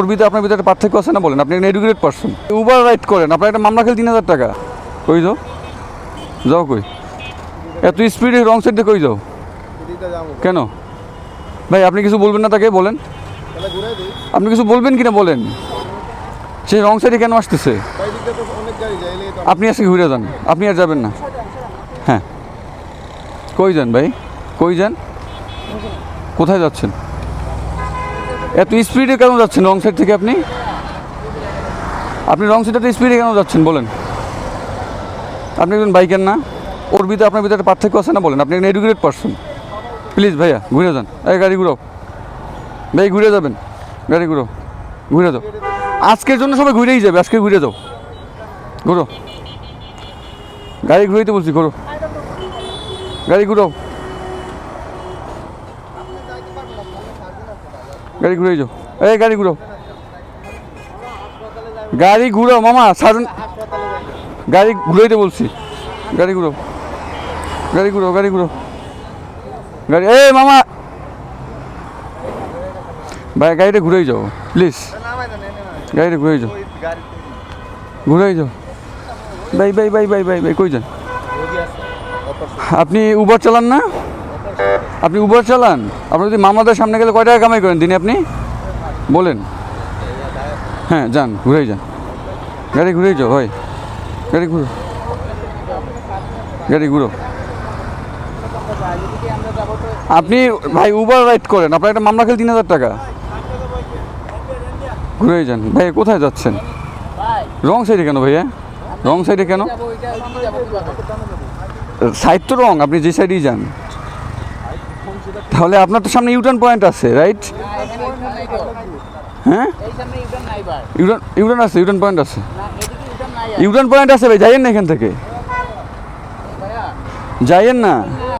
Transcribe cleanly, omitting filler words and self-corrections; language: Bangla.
ওর ভিতরে আপনার ভিতরে পার্থক্য আছে না বলেন? আপনি একটা এডুকেটেড পারসন, উবার রাইড করেন, আপনার একটা মামলা খেলে 3,000 টাকা। কই যাও? যাও কই? এত স্পিডে রং সাইড দিয়ে কই যাও? কেন ভাই আপনি কিছু বলবেন না তাকে? বলেন, আপনি কিছু বলবেন কিনা বলেন। সে রং সাইডে কেন আসতেছে? আপনি আজকে ঘুরে যান, আপনি আর যাবেন না। হ্যাঁ, কই যান ভাই? কই যান? কোথায় যাচ্ছেন? এত স্পিডে কেন যাচ্ছেন রং সাইড থেকে? আপনি আপনি রং সাইডে স্পিডে কেন যাচ্ছেন বলেন? আপনি একজন বাইকার না? ওর ভিতরে আপনার ভিতরে পার্থক্য আছে না বলেন? আপনি একজন এডুকেটেড পারসন। প্লিজ ভাইয়া ঘুরে যান। এই গাড়ি ঘুরাও ভাই, ঘুরে যাবেন। গাড়ি ঘুরাও, ঘুরে যাও। আজকের জন্য সবাই ঘুরেই যাবে, আজকে ঘুরে যাও। ঘুরো, গাড়ি ঘুরাইতে বলছি, ঘুরো, গাড়ি ঘুরাও, গাড়ি ঘুরাই যাও। এই গাড়ি ঘুরাও, গাড়ি ঘুরাও মামা, সারুন। গাড়ি ঘুরাইতে বলছি, গাড়ি ঘুরাও, গাড়ি ঘুরাও, গাড়ি ঘুরাও, গাড়ি। এই মামা ভাই গাড়িটা ঘুরাই যাও প্লিজ, গাড়িটা ঘুরাই যাও, ঘুরাই যাও। ভাই ভাই ভাই ভাই ভাই ভাই কই যান? আপনি উবার চালান না? আপনি উবার চালান? আপনি যদি মামাদের সামনে গেলে কয় টাকা কামাই করেন দিনে আপনি বলেন? হ্যাঁ যান, ঘুরেই যান, গাড়ি ঘুরেই যাও ভাই, গাড়ি ঘুরো, গাড়ি ঘুরো। আপনি ভাই উবার রাইড করেন, আপনার একটা মামলা খেলে 3,000 টাকা। ঘুরেই যান ভাই। কোথায় যাচ্ছেন? রং সাইডে কেন ভাইয়া? রং সাইডে কেন? সাইড তো রং, আপনি যে সাইডেই যান। তাহলে আপনার তো সামনে ইউটার্ন পয়েন্ট আছে, রাইট? হ্যাঁ, ইউটার্ন আছে, ইউটার্ন পয়েন্ট আছে, ইউটার্ন পয়েন্ট আছে ভাই, যাইয়েন না এখান থেকে, যাইয়েন না।